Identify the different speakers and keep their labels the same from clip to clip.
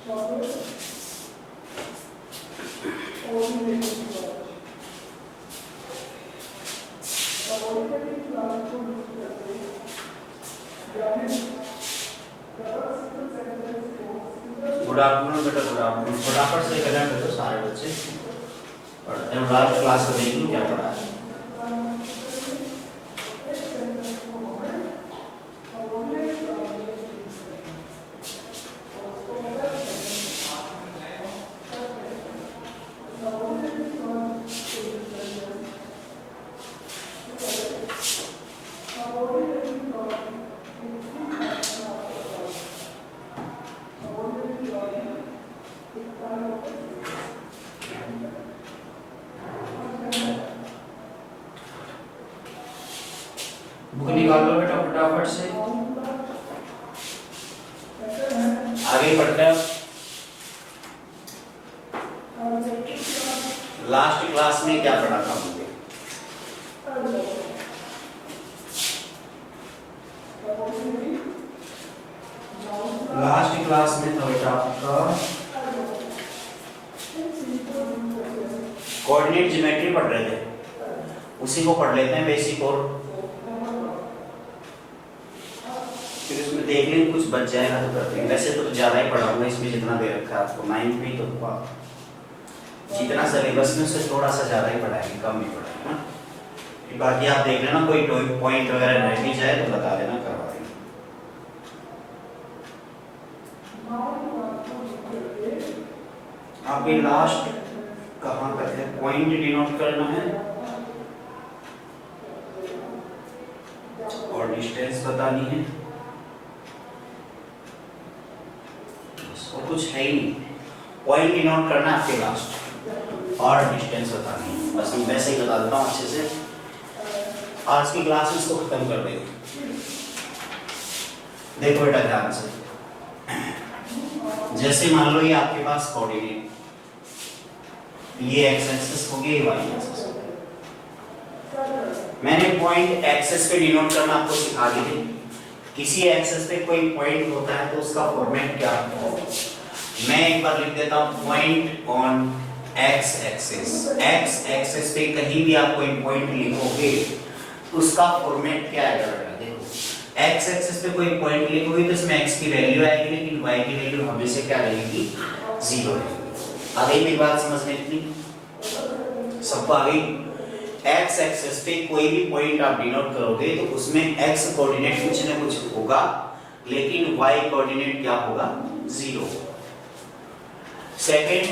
Speaker 1: Good afternoon बेटा, good afternoon. फटाफट से करें बेटा सारे बच्चे, और लास्ट क्लास में देख लो क्या पढ़ा है। बुक निकाल लो बेटा फटाफट से, आगे बढ़ते हैं। लास्ट क्लास में क्या पढ़ा था मुझे? लास्ट क्लास में था बेटा आपका कोऑर्डिनेट ज्योमेट्री पढ़ रहे थे, उसी को पढ़ लेते हैं बेसिक, और फिर उसमें देख लेंगे कुछ बच जाएगा तो करते हैं। वैसे तो ज़्यादा ही पढ़ाऊंगा इसमें जितना दे रखा है आपको, 9th में तो जितना सिलेबस में उससे थोड़ा सा ज़्यादा ही पढ़ाएंगे, कम नहीं पढ़ाएंगे ना। बाकी आप देख लेना, कोई पॉइंट वगैरह रह भी जाए तो बता देना, करवा देंगे। आपके लास्ट कहाँ तक है? पॉइंट डिनोट करना है और डिस्टेंस बतानी है, और कुछ है ही नहीं। पॉइंट डिनोट करना है आपके लास्ट, और डिस्टेंस बतानी है, बस मैं वैसे ही बता देता हूँ अच्छे से। आज की क्लास इसको खत्म कर देंगे। देखो बेटा ध्यान से, जैसे मान लो ये आपके पास कोऑर्डिनेट, ये एक्स एक्सिस हो गया, ये वाई एक्सिस हो गया। मैंने पॉइंट एक्सिस पे डिनोट करना आपको सिखा दी थी। किसी एक्सिस पे कोई पॉइंट होता है तो उसका फॉर्मेट क्या होगा? मैं एक बार लिख देता हूँ, point on x axis. X axis पे कहीं भी आप कोई पॉइंट लिखोगे तो उसका फॉर्मेट क्या आएगा बेटा? देखो, एक्स एक्सिस पे कोई पॉइंट लिखोगे तो इसमें एक्स की वैल्यू आएगी, लेकिन वाई की वैल्यू हमेशा क्या रहेगी? 0 रहेगी। आ गई मेरी बात समझ में? इतनी सबको आ गई? एक्स एक्सिस पे कोई भी पॉइंट आप डिनोट करोगे तो उसमें एक्स कोऑर्डिनेट कुछ न कुछ होगा, लेकिन वाई कोऑर्डिनेट क्या होगा? 0। सेकंड,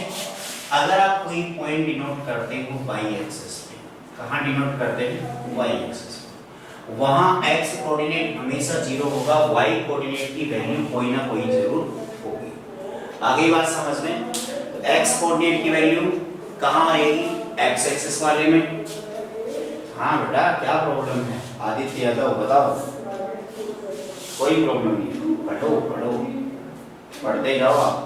Speaker 1: अगर आप कोई पॉइंट डिनोट करते हो वाई एक्सिस पे, कहां डिनोट करते हैं? वाई एक्सिस पे, वहां एक्स कोऑर्डिनेट हमेशा 0 होगा, वाई कोऑर्डिनेट की वैल्यू कोई ना कोई जरूर होगी। आगे बात समझ में? तो एक्स कोऑर्डिनेट की वैल्यू कहां आएगी? एक्स एक्सिस वाले में। हाँ बेटा, क्या प्रॉब्लम है? आदित्य यादव बताओ। कोई प्रॉब्लम नहीं, पढ़ो पढ़ो, पढ़ते जाओ आप।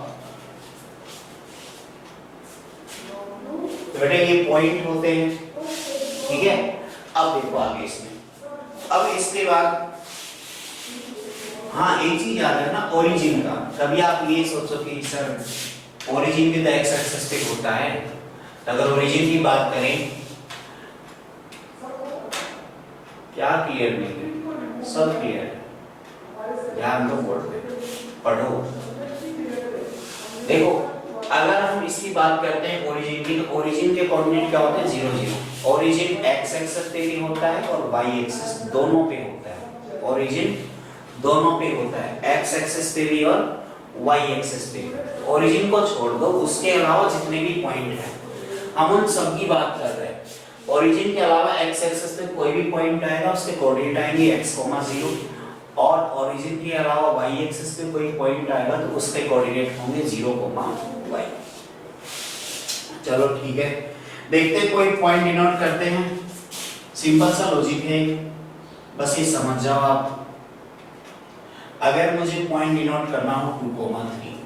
Speaker 1: तो बेटा ये पॉइंट होते हैं, ठीक है। अब देखो आगे इसमें, अब इसके बाद हाँ एक चीज याद रखना, ओरिजिन का। कभी आप ये सोचो कि सर ओरिजिन भी तो एक्स एक्सिस पे होता है, अगर ओरिजिन की बात करें, क्या क्लियर नहीं है? सब क्लियर है, ध्यान दो बोर्ड पे, पढ़ो। देखो, अगर हम इसकी बात करते हैं ओरिजिन की, तो ओरिजिन के कोऑर्डिनेट क्या होते हैं? 0 0। ओरिजिन एक्स एक्सिस पे भी होता है और वाई एक्सिस दोनों पे होता है। ओरिजिन दोनों पे होता है, एक्स एक्सिस पे भी और वाई एक्सिस पे। ओरिजिन को छोड़ दो, उसके अलावा जितने भी पॉइंट हैं हम उन सब की बात कर रहे हैं। ओरिजिन के अलावा एक्स एक्सिस पे कोई भी पॉइंट आएगा, उसके कोऑर्डिनेट आएंगे x, 0, और ओरिजिन के अलावा y एक्सिस पे कोई पॉइंट आएगा तो उसके कोऑर्डिनेट होंगे 0, y। चलो ठीक है, देखते हैं कोई पॉइंट डिनोट करते हैं। सिंपल सा लॉजिक है, बस ये समझ जाओ आप। अगर मुझे पॉइंट डिनोट करना हो 2, 3,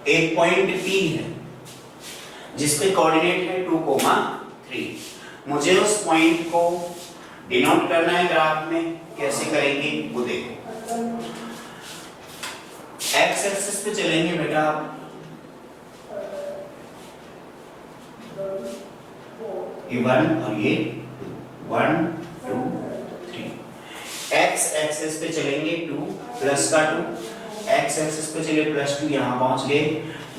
Speaker 1: एक पॉइंट P है जिसपे कोऑर्डिनेट है 2, 3, मुझे उस पॉइंट को डिनोट करना है ग्राफ में। कैसे करेंगे वो देखो। एक्स एक्सिस पे चलेंगे बेटा आप, ये 1 और ये 1 2 3। एक्स एक्सिस पे चलेंगे 2 प्लस का 2, एक्स एक्सिस पे चले +2 यहाँ पहुंच गए,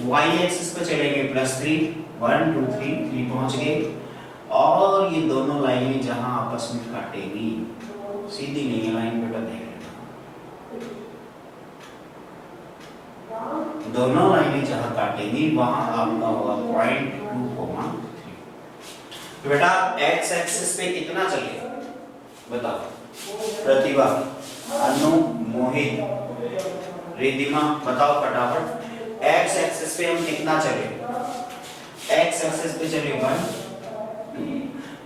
Speaker 1: वाई एक्सिस पे चलेंगे +3 1 2 3 पहुंच गए। और ये दोनों लाइनें जहां आपस में काटेंगी, सीधी नहीं है लाइन बेटा, देख लेना, दोनों लाइनें जहां काटेंगी वहां आपका होगा पॉइंट 2,3। बेटा एक्स एक्सिस पे कितना चले बताओ, प्रतिभा, अनु, मोहित, रिद्धिमा बताओ फटाफट, एक्स एक्सिस पे हम कितना चले, एक्स एक्सिस पे चले 1,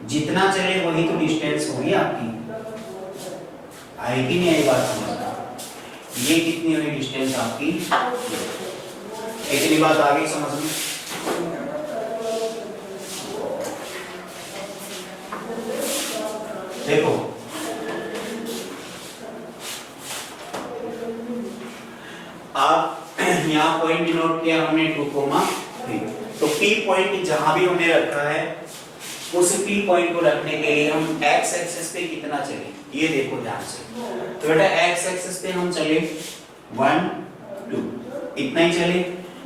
Speaker 1: जितना चले वही तो डिस्टेंस होगी आपकी, आएगी नहीं आई बात समझना, ये कितनी हुई डिस्टेंस आपकी, इतनी बात आ गई समझ में। देखो आप यहाँ पॉइंट डिनोट किया हमने 2,3, तो P पॉइंट जहां भी हमने रखा है उस P पॉइंट को रखने के लिए हम x एक्सिस पे कितना चले, ये देखो ध्यान से। तो बेटा x एक्सिस पे हम चले 1 2, इतना ही चले,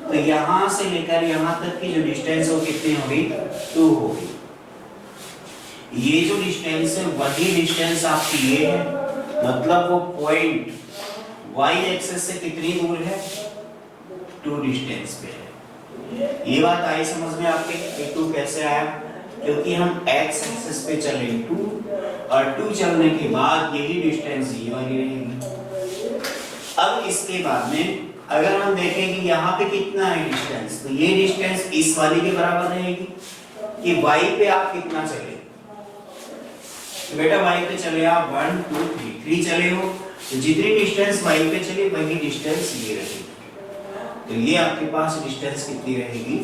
Speaker 1: तो यहां से लेकर यहां तक की जो डिस्टेंस हो कितनी होगी 2 होगी। ये जो डिस्टेंस है वही डिस्टेंस आपकी ये है, मतलब वो पॉइंट y एक्सिस से कितनी दूर है 2 डिस्टेंस पे है। ये बात आई समझ में आपके, ये 2 कैसे आया, क्योंकि हम x एक्सिस पे चले 2 और 2 चलने के बाद यही डिस्टेंस ये वाली रहेगी। अब इसके बाद में अगर हम देखें कि यहाँ पे कितना है डिस्टेंस, तो ये डिस्टेंस इस वाली के बराबर रहेगी कि y पे आप कितना चले, तो बेटा y पे चले आप 1 2 3 चले हो, तो जितनी डिस्टेंस y पे चले वही डिस्टेंस ये रहेगी, तो ये आपके पास डिस्टेंस कितनी रहेगी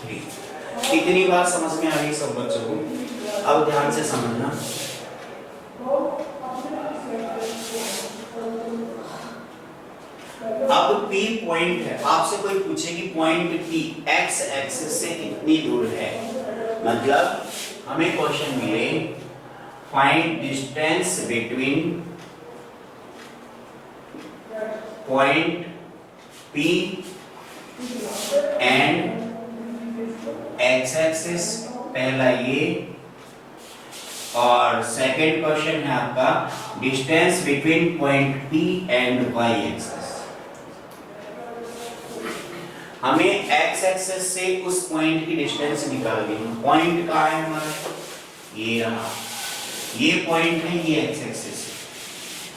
Speaker 1: 3। इतनी बात समझ में आ गई सब बच्चों को, अब ध्यान से समझना। अब P पॉइंट है, आपसे कोई पूछे कि पॉइंट P x एक्सिस से कितनी दूर है, मतलब हमें क्वेश्चन मिले find distance between point P and x axis, पहला ये, और सेकंड क्वेश्चन है आपका distance between point P and y axis. हमें x एक्सिस से उस पॉइंट की डिस्टेंस निकालनी है, पॉइंट कहाँ है हमारा, ये रहा, ये पॉइंट है, ये x एक्सिस,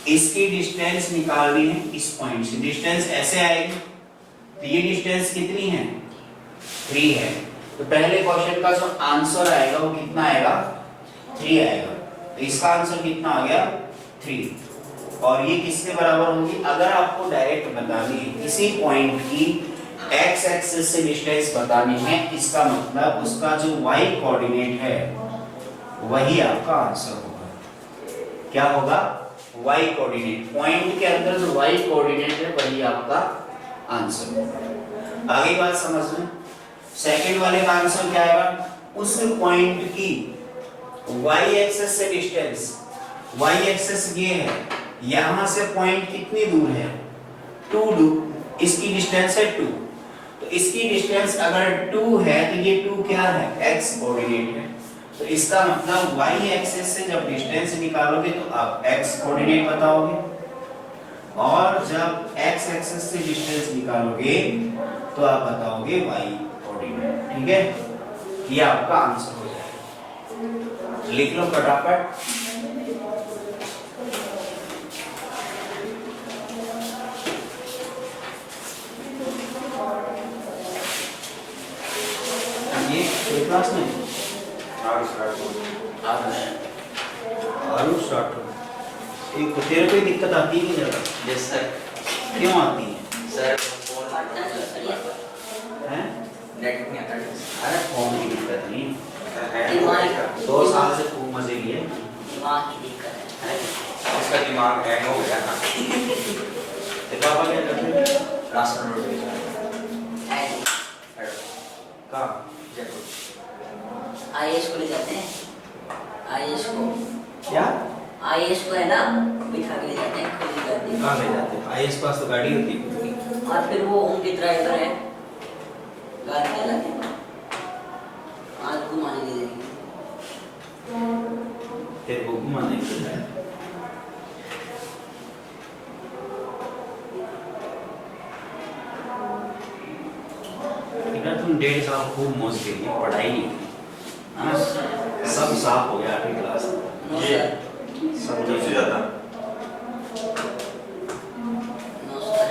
Speaker 1: इसकी डिस्टेंस निकालनी है इस पॉइंट से, डिस्टेंस ऐसे आएगी, तो ये डिस्टेंस कितनी है 3 है, तो पहले क्वेश्चन का जो आंसर आएगा वो कितना आएगा 3 आएगा, तो इसका आंसर कितना आ गया 3, और ये किसके बराबर होगी, अगर आपको डायरेक्ट बतानी है किसी पॉइंट की x एक्सिस से डिस्टेंस बतानी है, इसका मतलब उसका जो y कोऑर्डिनेट है वही आपका आंसर होगा, क्या होगा y कोऑर्डिनेट, पॉइंट के अंदर जो y कोऑर्डिनेट है वही आपका आंसर होगा। आगे बात समझ में, सेकंड वाले का आंसर क्या आएगा, उस पॉइंट की y एक्सिस से डिस्टेंस, y एक्सिस ये है, यहां से पॉइंट कितनी दूर है 2, इसकी डिस्टेंस है 2, तो इसकी डिस्टेंस अगर 2 है तो ये 2 क्या है x कोऑर्डिनेट है, तो इसका मतलब y एक्सिस से जब डिस्टेंस निकालोगे तो आप x कोऑर्डिनेट बताओगे, और जब x एक्सिस से डिस्टेंस निकालोगे तो आप बताओगे y कोऑर्डिनेट, ठीक है, ये आपका आंसर हो जाएगा, लिख लो फटाफट। ये क्लास में आरुष राठौर, एक तेरे कोई दिक्कत आती है कि जरा?
Speaker 2: Yes sir.
Speaker 1: क्यों आती है
Speaker 2: सर? फोन
Speaker 1: हैं?
Speaker 2: नेट नहीं आता।
Speaker 1: अरे फोन की दिक्कत नहीं,
Speaker 2: दिमाग
Speaker 1: 2 साल से खूब मजे लिए,
Speaker 2: दिमाग की दिक्कत है।
Speaker 3: उसका दिमाग हैंग हो गया ना।
Speaker 1: पापा क्या करते हैं?
Speaker 2: राशन रोड पे
Speaker 3: है
Speaker 1: कहाँ?
Speaker 2: जयपुर।
Speaker 3: आईएएस को ले जाते हैं, आईएएस को,
Speaker 1: क्या?
Speaker 3: आईएएस को है ना बिठा के ले जाते हैं खोजी करके।
Speaker 1: कहाँ ले जाते हैं? आईएएस पास तो गाड़ी होती है खुद की।
Speaker 3: और फिर वो उनके ड्राइवर है गाड़ी ले जाते हैं, आज घुमाने ले जाएंगे।
Speaker 1: तेरे को घुमाने के लिए। बेटा तुम 1.5 साल खूब मौज के लिए पढ़ाई नहीं की, है ना? सब साफ हो गया 8वीं क्लास में।
Speaker 3: नो
Speaker 2: ये-
Speaker 3: सर,
Speaker 1: सब
Speaker 2: सबसे ज्यादा
Speaker 3: नो सर।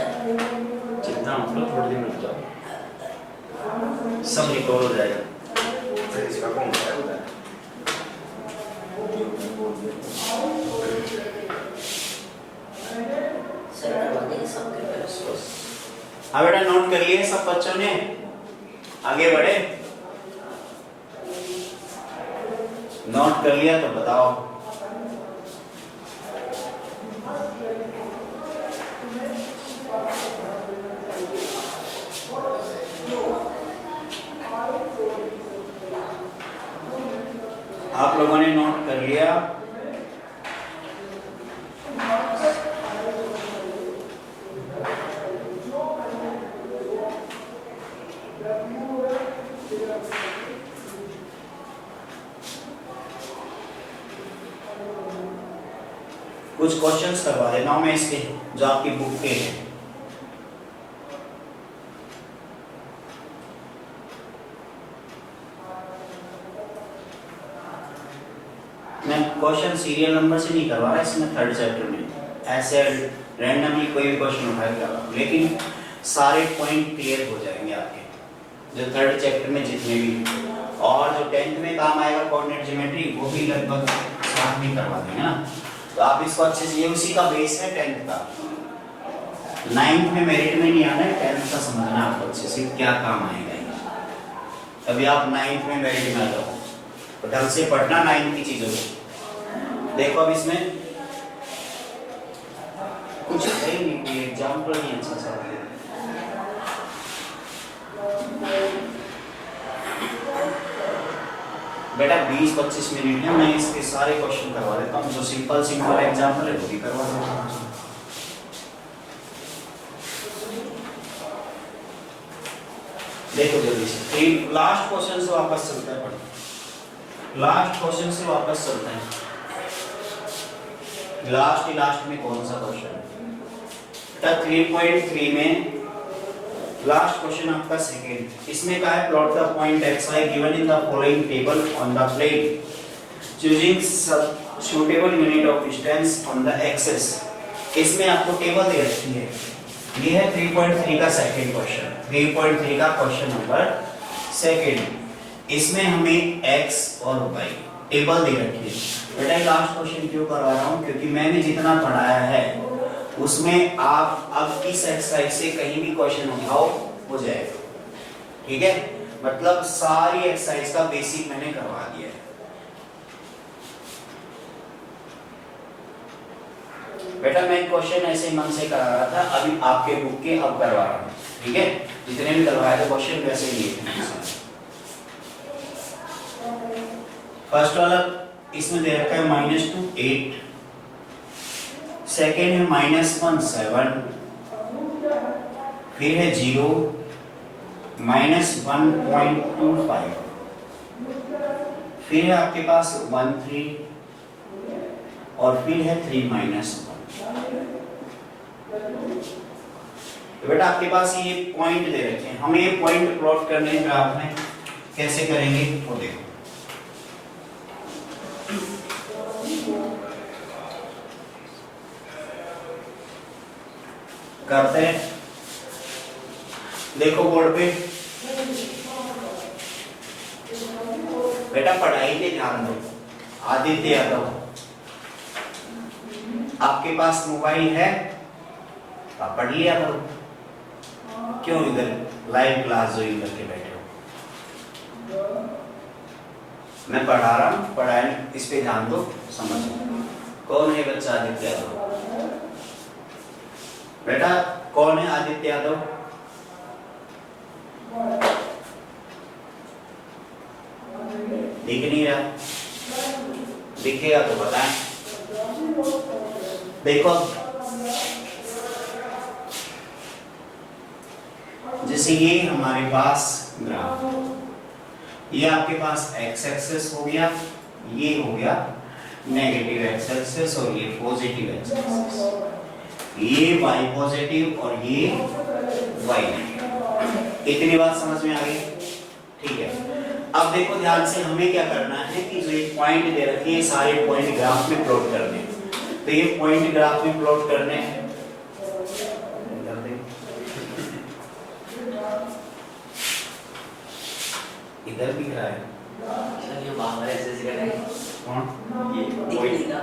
Speaker 1: चिंता मत लो, थोड़े दिन रुक जाओ, सब रिकवर हो जाएगा।
Speaker 2: फिर इसका कौन सा है उधर?
Speaker 3: सर करवा देंगे सब करके।
Speaker 1: हाँ बेटा, नोट कर लिए सब बच्चों ने? आगे बढ़े? नोट कर लिया तो बताओ। आप लोगों ने नोट कर लिया? कुछ क्वेश्चंस करवा देता हूं मैं इसके, जो आपकी बुक के हैं। मैं क्वेश्चन सीरियल नंबर से नहीं करवा रहा इसमें, 3rd चैप्टर में ऐसे रैंडमली कोई भी क्वेश्चन उठा के करवा, लेकिन सारे पॉइंट क्लियर हो जाएंगे आपके, जो 3rd चैप्टर में जितने भी, और जो 10th में काम आएगा कोऑर्डिनेट ज्योमेट्री, वो भी लगभग साथ में करवा देंगे ना। तो आप इसको अच्छे से, ये उसी का बेस है 10th का। 9th में मेरिट में नहीं आना है, 10th का समझना आपको अच्छे से क्या काम आएगा। अभी आप 9th में मेरिट में आ जाओ, तो ढंग से पढ़ना 9th की चीजों को। देखो अब इसमें कुछ है ही नहीं, कोई एग्जाम्पल नहीं अच्छा सा। बेटा 20-25 मिनट है, मैं इसके सारे क्वेश्चन करवा देता हूँ, जो सिंपल एग्जाम्पल है वो भी करवा देता हूँ। देखो जल्दी से, लास्ट क्वेश्चन से वापस चलते हैं, पढ़ो। लास्ट क्वेश्चन से वापस चलते हैं। लास्ट में कौन सा क्वेश्चन है? 3.3 में लास्ट क्वेश्चन आपका सेकंड, इसमें क्या है? Plot the point xy given in the following table on the plane choosing suitable unit of distance on the axis. इसमें आपको टेबल दे रखी है, ये है 3.3 का सेकंड क्वेश्चन, 3.3 का क्वेश्चन नंबर सेकंड। इसमें हमें x और y टेबल दे रखी है। बेटा लास्ट क्वेश्चन क्यों करवा रहा हूँ? क्योंकि मैंने जितना पढ़ाया है उसमें आप अब इस एक्सरसाइज से कहीं भी क्वेश्चन उठाओ हो जाएगा, ठीक है? मतलब सारी एक्सरसाइज का बेसिक मैंने करवा दिया है। बेटा मैं क्वेश्चन ऐसे मन से करा रहा था, अभी आपके बुक के अब करवा रहा हूँ, ठीक है? जितने भी करवाए थे क्वेश्चन वैसे ही है। फर्स्ट वाला इसमें दे रखा है -2 8, सेकेंड है -1 7, फिर है 0 -1.25, फिर है आपके पास 1 3 और फिर है 3 -1। तो बेटा आपके पास ये पॉइंट दे रखे हैं, हमें ये पॉइंट प्लॉट करने हैं ग्राफ में, कैसे करेंगे वो देखो। करते हैं, देखो बोर्ड पे। बेटा पढ़ाई पे ध्यान दो। आदित्य यादव, आपके पास मोबाइल है? आप पढ़ लिया करो, क्यों इधर लाइव क्लास ज्वाइन करके बैठे हो? मैं पढ़ा रहा हूँ, पढ़ाई इस पे ध्यान दो, समझो। कौन है बच्चा आदित्य यादव? बेटा कौन है आदित्य यादव? दिख नहीं रहा, दिखेगा तो बताएं। देखो जैसे ये हमारे पास ग्राफ, ये आपके पास एक्स एक्सिस हो गया, ये हो गया नेगेटिव एक्स एक्सिस और ये पॉजिटिव एक्स एक्सिस, ये वाई पॉजिटिव और ये वाई नेगेटिव। इतनी बात समझ में आ गई? ठीक है। अब देखो ध्यान से, हमें क्या करना है कि जो एक पॉइंट दे रखी है, सारे पॉइंट ग्राफ में प्लॉट करने हैं। तो ये पॉइंट ग्राफ में प्लॉट करने हैं, इधर दिख रहा है
Speaker 3: सर ये बाहर ऐसे कर रहे हैं,
Speaker 1: कौन?
Speaker 2: ये
Speaker 3: दिख
Speaker 2: कोई
Speaker 3: नहीं रहा।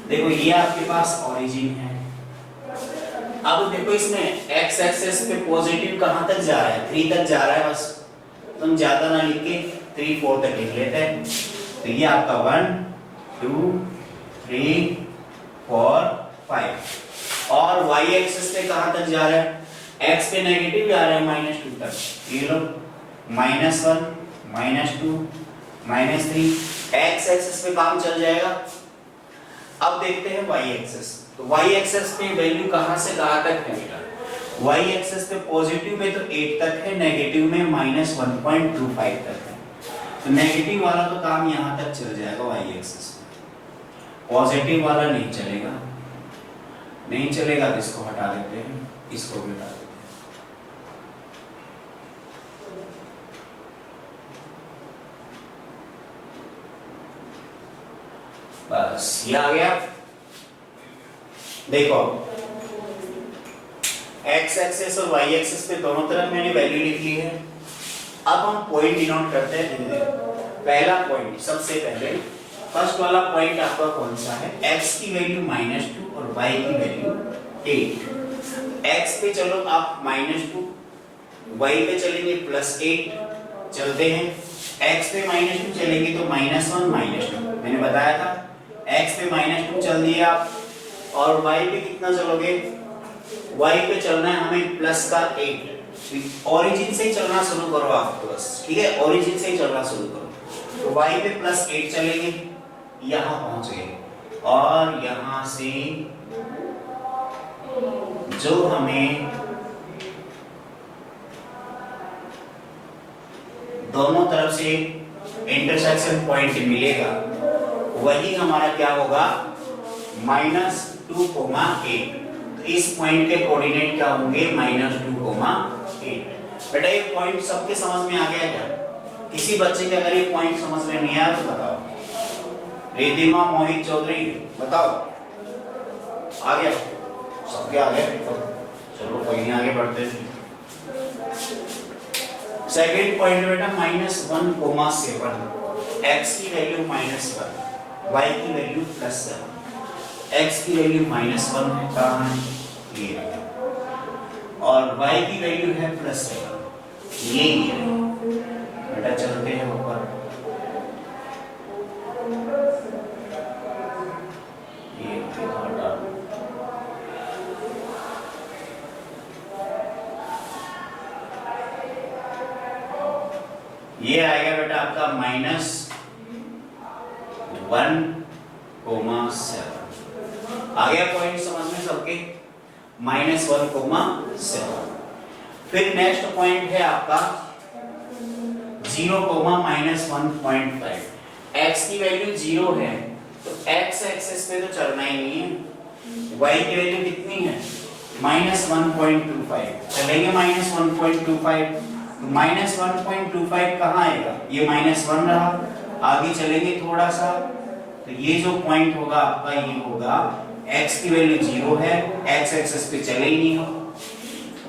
Speaker 1: देखो ये आपके पास ओरिजिन है। अब देखो इसमें एक्स एक्सिस पे पॉजिटिव कहां तक जा रहा है? 3 तक जा रहा है, बस तुम ज्यादा ना लिख के 3 4 तक लिख लेते हैं। तो ये आपका 1 2 3 4 5। और y एक्सिस पे कहां तक जा रहा है? x पे नेगेटिव जा रहा है -2 तक। ये लो -1 -2 -3, x एक्सिस पे काम चल जाएगा। अब देखते हैं y एक्सिस। तो y एक्सिस पे वैल्यू कहां से कहां तक है बेटा? y एक्सिस पे पॉजिटिव में तो 8 तक है, नेगेटिव में -1.25 तक है। तो नेगेटिव वाला तो काम यहां तक चल जाएगा y एक्सिस पे, पॉजिटिव वाला नहीं चलेगा। नहीं चलेगा तो इसको हटा देते हैं, इसको भी हटा देते हैं। बस ये आ गया। देखो x एक्सिस और y एक्सिस पे दोनों तरफ मैंने वैल्यू लिख ली है। अब हम पॉइंट डिनोट करते हैं धीरे धीरे। पहला पॉइंट, सबसे पहले फर्स्ट वाला पॉइंट आपका कौन सा है? x की वैल्यू -2 और y की वैल्यू 8। x पे चलो आप -2, y पे चलेंगे +8, चलते हैं। x पे -2 चलेंगे तो -1 -2, मैंने बताया था। x पे -2 चल दिया आप, और y पे कितना चलोगे? y पे चलना है हमें +8। ओरिजिन से ही चलना शुरू करो आप, तो बस ठीक है, ओरिजिन से ही चलना शुरू करो। तो y पे +8 चलेंगे, यहां पहुंच गए, और यहां से जो हमें दोनों तरफ से इंटरसेक्शन पॉइंट मिलेगा, वही हमारा क्या होगा? -2, 8। तो इस पॉइंट के कोऑर्डिनेट क्या होंगे? -2, 8। बेटा ये पॉइंट सबके समझ में आ गया क्या? किसी बच्चे के अगर ये पॉइंट समझ में नहीं आया तो बताओ। रिद्धिमा मोहित चौधरी बताओ, आ गया? सबके आ गया? चलो कोई नहीं, आगे बढ़ते हैं। सेकंड पॉइंट बेटा -1, 7। x की वैल्यू -1, y की वैल्यू +7। x की वैल्यू -1 है, कहाँ है? ये, और y की वैल्यू है +7, ये है। बेटा चलते हैं ऊपर, ये आएगा बेटा आपका -1, 7। आ गया पॉइंट समझ में सबके? -1, 7। फिर नेक्स्ट पॉइंट है आपका 0, -1.5। x की वैल्यू 0 है, तो x एक्सिस पे तो चलना ही नहीं है। y की वैल्यू कितनी है? -1.25, चलेंगे -1.25। तो -1.25 कहाँ आएगा? ये -1 रहा, आगे चलेंगे थोड़ा सा, तो ये जो पॉइंट होगा आपका, ये होगा x की वैल्यू 0 है, x एक्सिस पे चले ही नहीं हो।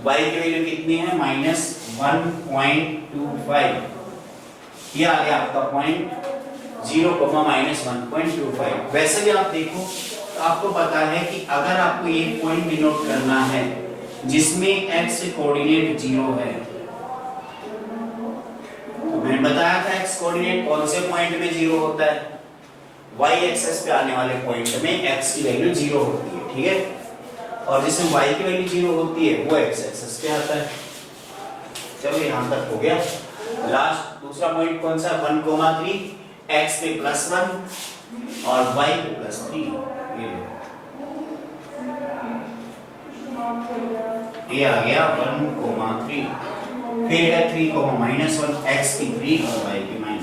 Speaker 1: y की वैल्यू कितनी है? -1.25। ये आ गया आपका पॉइंट 0, -1.25। वैसे भी आप देखो तो आपको पता है कि अगर आपको ये पॉइंट डिनोट करना है जिसमें x कोऑर्डिनेट 0 है, तो मैंने बताया था x कोऑर्डिनेट कौन से पॉइंट में 0 होता है? y एक्सेस पे आने वाले पॉइंट में x की वैल्यू 0 होती है, ठीक है, और जिसमें y की वैल्यू 0 होती है वो x एक्सेस पे आता है। चलो यहाँ तक हो गया। लास्ट दूसरा पॉइंट कौन सा? 1,3 x पे +1 और y पे +3। ये आ गया 1,3, फिर है 3,-1 x की 3 और y की -1।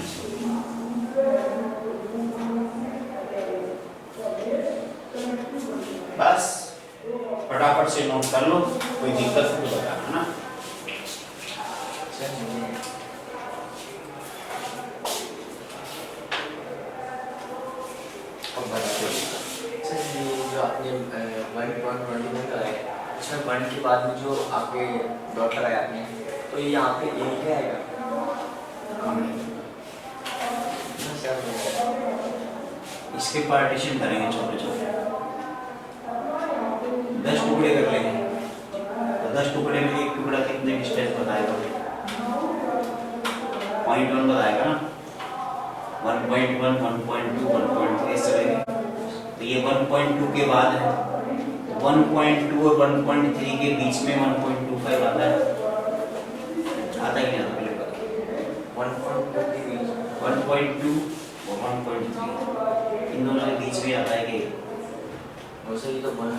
Speaker 1: बस फटाफट से नोट कर लो, कोई दिक्कत हो तो बताना ना।
Speaker 2: जो आपने 1.1 कराया, इसमें 1 के बाद में जो आपके डॉट लगाया आपने, तो ये यहाँ पे ए क्या आएगा?
Speaker 1: इसके पार्टीशन करेंगे छोटे छोटे, 10 टुकड़े कर लेंगे, तो 10 टुकड़े में एक टुकड़ा कितने डिस्टेंस बताएगा? 0.1 बताएगा ना, 1.1, 1.2, 1.3 चलेंगे। तो ये 1.2 के बाद है, 1.2 और 1.3 के बीच में 1.25 आता है, आता ही नहीं आता, पहले बता।
Speaker 2: 1.2 के बीच
Speaker 1: 1.2 और 1.3 इन दोनों के बीच में आता है कि
Speaker 2: वैसे ही तो 1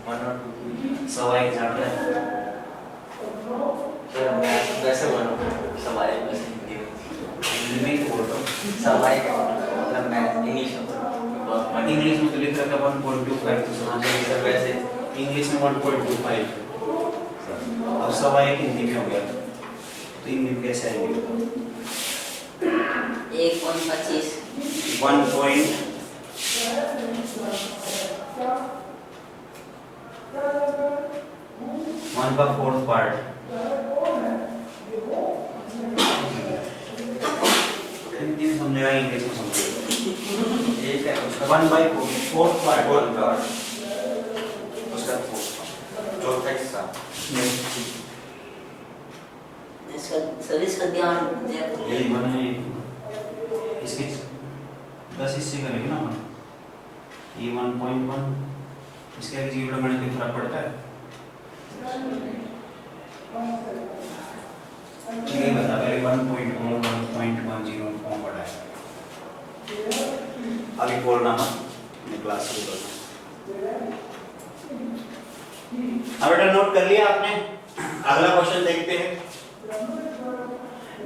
Speaker 2: और 2 की
Speaker 1: सवा एक जानता है।
Speaker 2: सर मैं वैसे सवाल वैसे हिंदी
Speaker 1: हिंदी में तो बोल रहा हूँ,
Speaker 2: सवाल मतलब मैं इंग्लिश में
Speaker 1: इंग्लिश में तो लिख रखा 1.25, तो समझ लीजिए सर वैसे इंग्लिश में 1.25 और सवा एक हिंदी में हो गया, तो हिंदी में कैसे आएंगे?
Speaker 3: 1.25
Speaker 1: 1 का 4th पार्ट, हिंदी में समझेगा, इंग्लिश में समझेगा।
Speaker 2: एक है उसका
Speaker 1: 1/4 पार्ट,
Speaker 2: 4 का उसका 4 हिस्सा।
Speaker 3: इसका सर्विस का ध्यान दिया करो।
Speaker 1: यही बने इसके 10 हिस्से करेंगे ना अपन, ये 1.1, इसके आगे जीरो बढ़ने के फर्क पड़ता है, ये बता पहले 1.1, 1.10 फॉर्म पड़ा है, अभी बोलना मत, मैं क्लास शुरू करना। अब बेटा नोट कर लिया आपने? अगला क्वेश्चन देखते हैं,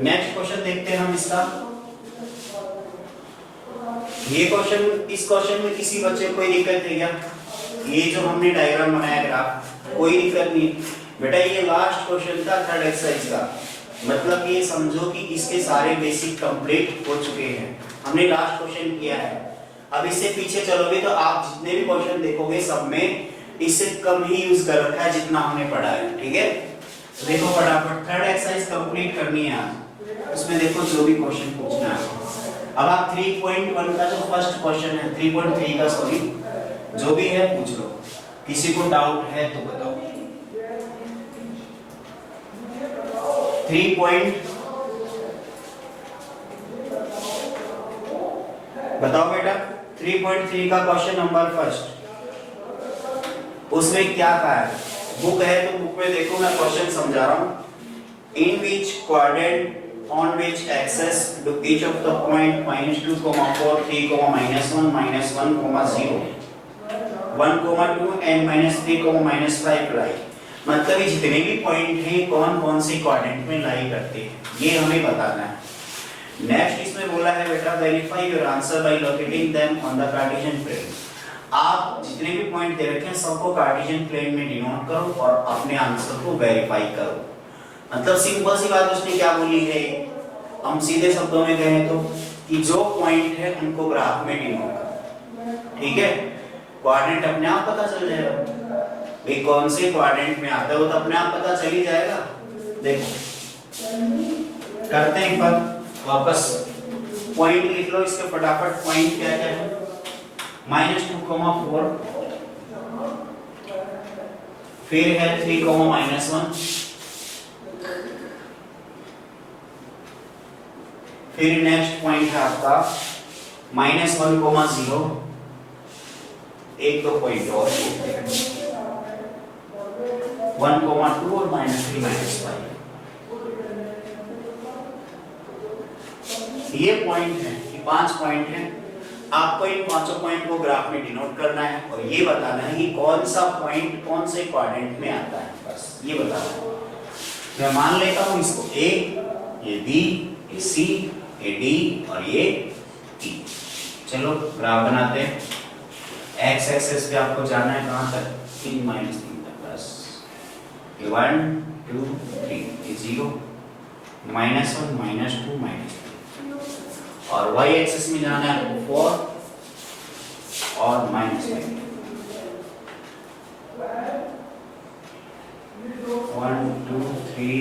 Speaker 1: नेक्स्ट क्वेश्चन देखते हैं हम इसका। ये क्वेश्चन, इस क्वेश्चन में किसी बच्चे को कोई दिक्कत है क्या? ये जो हमने डायग्राम बनाया ग्राफ, कोई दिक्कत नहीं बेटा। ये लास्ट क्वेश्चन था थर्ड एक्सरसाइज का, मतलब ये समझो कि इसके सारे बेसिक कंप्लीट हो चुके हैं, हमने लास्ट क्वेश्चन किया है। अब इससे पीछे चलोगे तो आप जितने भी क्वेश्चन देखोगे सब में इससे कम ही यूज कर रखा है जितना हमने पढ़ा है, ठीक है। तो देखो फटाफट थर्ड एक्सरसाइज कंप्लीट करनी है आज, उसमें देखो जो भी क्वेश्चन पूछना है। अब आप 3.1 का जो फर्स्ट क्वेश्चन है, 3.3 का सॉरी, जो भी है पूछ लो, किसी को डाउट है तो बताओ। 3. बताओ बेटा, 3.3 का क्वेश्चन नंबर फर्स्ट, उसमें क्या कहा है? बुक है तो बुक में देखो, मैं क्वेश्चन समझा रहा हूँ। In which quadrant on which axis do each of the point -2, 4, 3, -1, -1, 0, 1, 2 and -3, -5 लाई। मतलब ये जितने भी पॉइंट हैं कौन कौन से क्वाड्रेंट में लाई करते हैं, ये हमें बताना है। नेक्स्ट इसमें बोला है बेटा, verify your answer by locating them on the Cartesian plane. आप जितने भी पॉइंट दे रखे हैं सबको कार्टेशियन प्लेन में डिनोट करो और अपने आंसर को वेरीफाई करो। मतलब सिंपल सी बात उसने क्या बोली है, हम सीधे शब्दों में कहें तो कि जो पॉइंट है उनको ग्राफ में डिनोट करो, ठीक है। क्वाड्रेंट अपने आप पता चल जाएगा, भाई कौन से क्वाड्रेंट में आता है वो तो अपने आप पता चल ही जाएगा। देखो करते हैं एक बार वापस, पॉइंट लिख लो इसके फटाफट। पॉइंट क्या क्या है? -2, 4, फिर है 3, -1, फिर नेक्स्ट पॉइंट है आपका -1,0 एक दो पॉइंट और 1,2 और -3 -5 ये पॉइंट है, ये 5 पॉइंट है। आपको इन पांचों पॉइंट को ग्राफ में डिनोट करना है और ये बताना है कि कौन सा पॉइंट कौन से क्वाड्रेंट में आता है, बस ये बताना है। मैं मान लेता हूं इसको A, ये B, ये C, ये D और ये E। चलो ग्राफ बनाते हैं। एक्स एक्सिस पे आपको जाना है कहां तक, 3 -3 तक, बस ये 1 2 3 ये 0 -1 -2 -3 और y एक्सिस में जाना है 4 और -5 1 2 3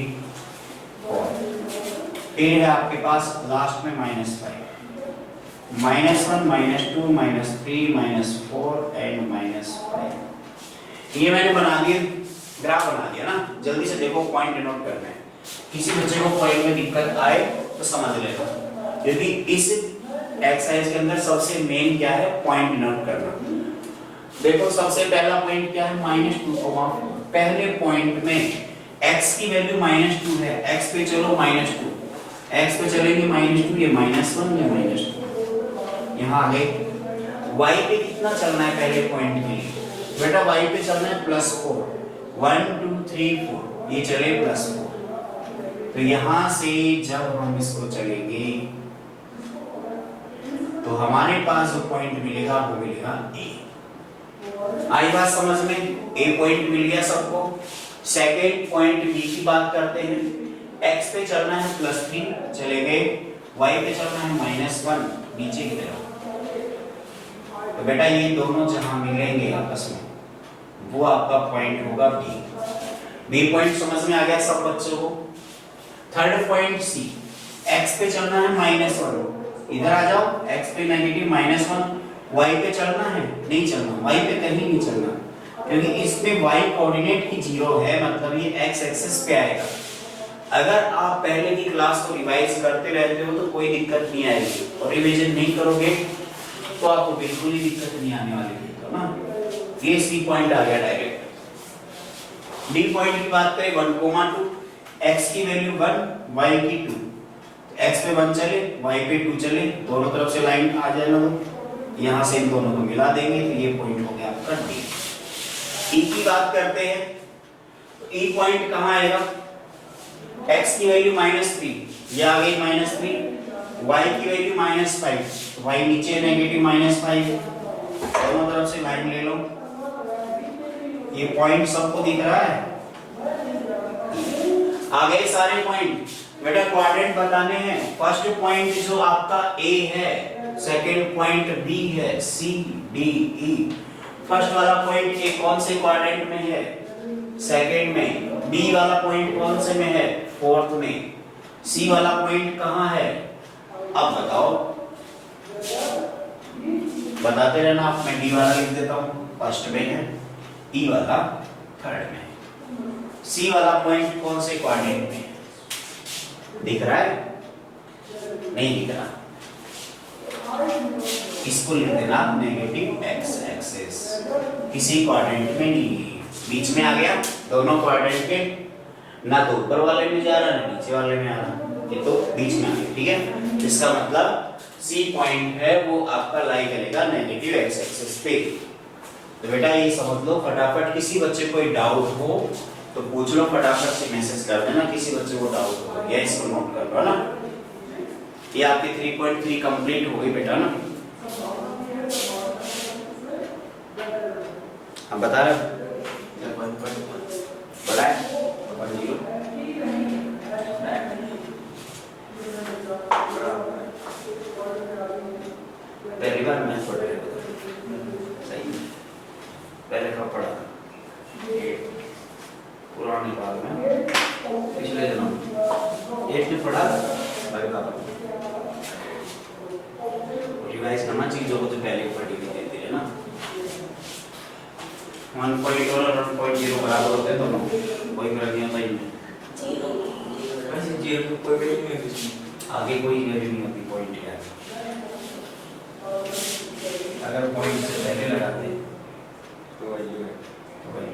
Speaker 1: 4 फिर है आपके पास लास्ट में -5 -1 -2 -3 -4 एंड -5। ये मैंने बना दिया, ग्राफ बना दिया ना। जल्दी से देखो, पॉइंट डिनोट करना है। किसी बच्चे को पॉइंट में दिक्कत आए तो समझ लेगा, क्योंकि इस एक्सरसाइज के अंदर सबसे मेन क्या है, पॉइंट डिनोट करना। देखो सबसे पहला पॉइंट क्या है, -2,4। पहले पॉइंट में x की वैल्यू -2 है, x पे चलो -2, x पे चलेंगे -2, ये -1 या -2 यहाँ आ गए। y पे कितना चलना है पहले पॉइंट के लिए, बेटा y पे चलना है +4, 1 2 3 4 ये चले +4। तो यहाँ से जब हम इसको चलेंगे तो हमारे पास जो पॉइंट मिलेगा वो मिलेगा A। आई बात समझ में, A पॉइंट मिल गया सबको। सेकेंड पॉइंट B की बात करते हैं। x पे चलना है +3 चले गए, y पे चलना है -1 नीचे की तरफ। तो बेटा ये दोनों जहां मिलेंगे आपस में वो आपका पॉइंट होगा B पॉइंट समझ में आ गया सब बच्चों को। थर्ड पॉइंट C, x पे चलना है -1, इधर आ जाओ, x पे नेगेटिव -1, y पे चलना है, नहीं चलना, y पे कहीं नहीं चलना, क्योंकि इसमें y कोऑर्डिनेट ही 0 है, मतलब ये x एक्सिस पे आएगा। अगर आप पहले की क्लास को रिवाइज करते रहते हो तो कोई दिक्कत नहीं आएगी, और रिवीजन नहीं करोगे तो आपको बिल्कुल ही दिक्कत नहीं आने वाली है, तो ना। ये C पॉइंट आ गया डायरेक्ट। D पॉइंट की बात करें 1,2, x की वैल्यू 1, y की 2, x पे 1 चले, y पे 2 चले, दोनों तरफ से लाइन आ जाए ना, तो यहाँ से इन दोनों को मिला देंगे तो ये पॉइंट हो गया आपका D। E की बात करते हैं तो E पॉइंट कहाँ आएगा, x की वैल्यू -3, ये आ गई -3, y की वैल्यू -5, y नीचे नेगेटिव -5, दोनों तरफ से लाइन ले लो, ये पॉइंट सबको दिख रहा है। आ गए सारे पॉइंट। बेटा क्वाड्रेंट बताने हैं। फर्स्ट पॉइंट जो आपका A है, सेकंड पॉइंट B है, C D E। फर्स्ट वाला पॉइंट A कौन से क्वाड्रेंट में है, सेकंड में। B वाला पॉइंट कौन से में है, फोर्थ में। C वाला पॉइंट कहाँ है, अब बताओ, बताते रहना आप। मैं D वाला लिख देता हूँ, फर्स्ट में है, E वाला थर्ड में। C वाला पॉइंट कौन से क्वाड्रेंट में दिख रहा है, नहीं दिख रहा, इसको लिख देना नेगेटिव x एक्सिस। किसी क्वाड्रेंट में नहीं, बीच में आ गया, दोनों क्वाड्रेंट के, ना तो ऊपर वाले में जा रहा ना नीचे वाले में आ रहा, ये तो बीच में आ गया, ठीक है। इसका मतलब C पॉइंट है वो आपका लाई करेगा नेगेटिव x एक्सिस पे। तो बेटा ये समझ लो फटाफट। किसी बच्चे कोई डाउट हो तो पूछ लो, फटाफट से मैसेज कर देना किसी बच्चे को डाउट हो, या इसको नोट कर लो ना। ये आपकी 3.3 कंप्लीट हो गई बेटा ना। हम बता रहे बड़ा है पहली बार मैं पढ़ रहा हूँ, सही है, पहले का पढ़ा पुरानी बात में, पिछले दिनों एक ने पढ़ा, रिवाइज करना चीजों को तो पहले पढ़ी भी देते हैं ना। 1.0 और 1.0 बराबर होते हैं दोनों, कोई फर्क नहीं होता इनमें,
Speaker 2: वैसे जीरो कोई वैल्यू नहीं होती इसमें,
Speaker 1: आगे कोई वैल्यू नहीं होती पॉइंट के आगे। अगर पॉइंट से पहले लगाते
Speaker 2: तो वही है।
Speaker 1: तो वही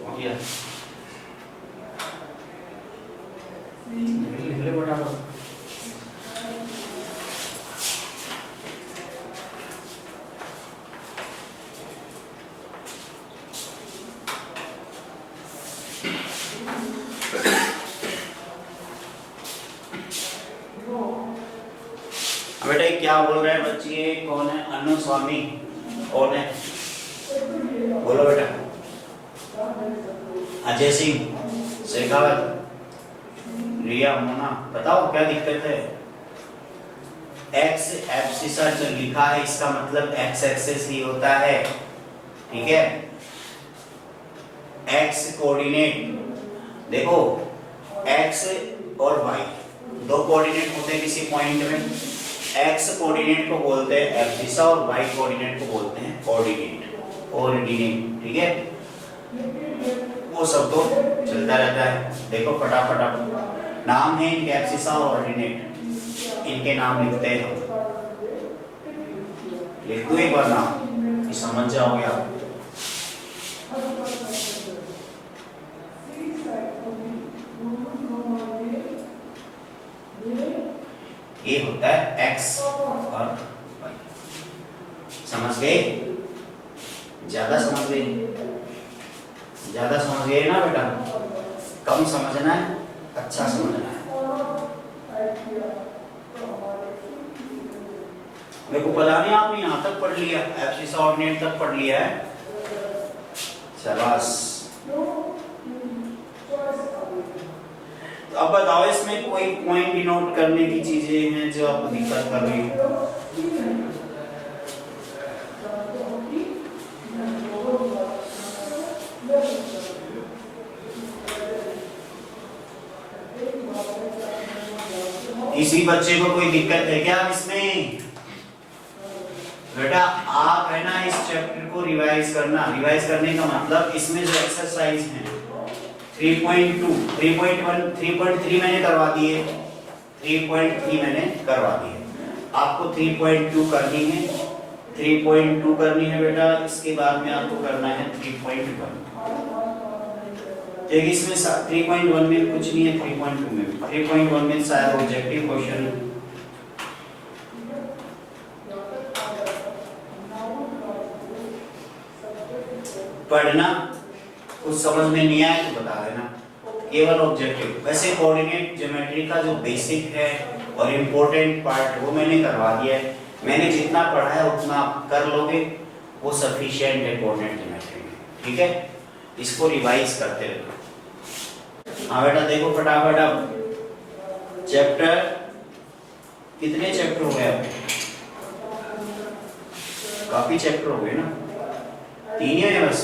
Speaker 1: हो गया। लिख ले फटाफट। बेटा क्या बोल रहे हैं बच्चे? ये कौन है? अनु स्वामी कौन है? बोलो बेटा। अजय सिंह, शेखावत, रिया, मोना, बताओ क्या दिक्कत है? एक्स एब्सिसा जो लिखा है इसका मतलब एक्स एक्सिस ही होता है, ठीक है। एक्स कोऑर्डिनेट देखो, एक्स और वाई दो कोऑर्डिनेट होते हैं किसी पॉइंट में। एक्स कोऑर्डिनेट को बोलते हैं एब्सिसा और वाई कोऑर्डिनेट को बोलते हैं कोऑर्डिनेट, ठीक है। वो सब तो चलता रहता है। देखो फटाफट आप नाम है इनके एब्सिसा और ऑर्डिनेट, इनके नाम लिखते हैं हम। लिख दो एक बार नाम, ये समझ जाओगे आप। ये होता है एक्स और वाई। समझ गए? ज्यादा समझ गए? ज्यादा समझ गए ना बेटा? कम समझना है, अच्छा समझना है। मेरे को पता नहीं आपने यहाँ तक पढ़ लिया, एब्सिसा ऑर्डिनेट तक पढ़ लिया है। शाबाश। तो अब बताओ इसमें कोई पॉइंट डिनोट करने की चीजें हैं जो आपको दिक्कत कर रही हो? किसी बच्चे को कोई दिक्कत है क्या इसमें? बेटा आप है ना इस चैप्टर को रिवाइज करना। रिवाइज करने का मतलब इसमें जो एक्सरसाइज है 3.2, 3.1, 3.3 मैंने करवा दिए, 3.3 मैंने करवा दिए। आपको 3.2 करनी है, 3.2 करनी है बेटा। इसके बाद में आपको करना है 3.1। एक इसमें 3.1 में कुछ नहीं है, 3.2 में 3.1 में शायद ऑब्जेक्टिव क्वेश्चन पढ़ना, कुछ समझ में नहीं आया तो बता देना, केवल ऑब्जेक्टिव। वैसे कोऑर्डिनेट ज्योमेट्री का जो बेसिक है और इम्पोर्टेंट पार्ट वो मैंने करवा दिया है। मैंने जितना पढ़ा है उतना आप कर लोगे, वो सफिशिएंट है कोऑर्डिनेट ज्योमेट्री में, ठीक है। इसको रिवाइज करते रहो। हाँ बेटा देखो फटाफट, अब चैप्टर कितने चैप्टर हो गए? अब काफी चैप्टर हो गए ना, 3 ही है बस।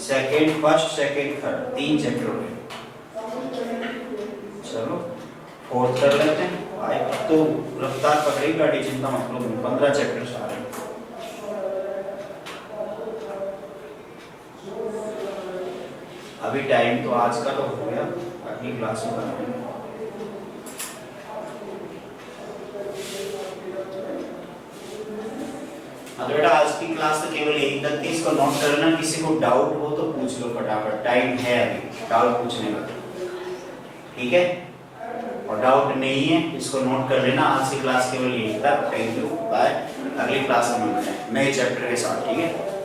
Speaker 1: Second, first, second, third, 3 chapter हो गए। चलो फोर्थ कर लेते हैं। भाई तो रफ्तार पकड़ी गाड़ी, चिंता मत लो, 15 चैप्टर सारे। अभी टाइम तो आज का तो हो गया, अगली क्लास में करेंगे। बेटा आज की क्लास तो केवल यही तक थी, इसको नोट करना। किसी को डाउट हो तो पूछ लो फटाफट, टाइम है अभी डाउट पूछने का, ठीक है। और डाउट नहीं है इसको नोट कर लेना। आज की क्लास केवल यही तक। Thank you, bye. अगली क्लास में मिलते हैं नए चैप्टर के साथ, ठीक है।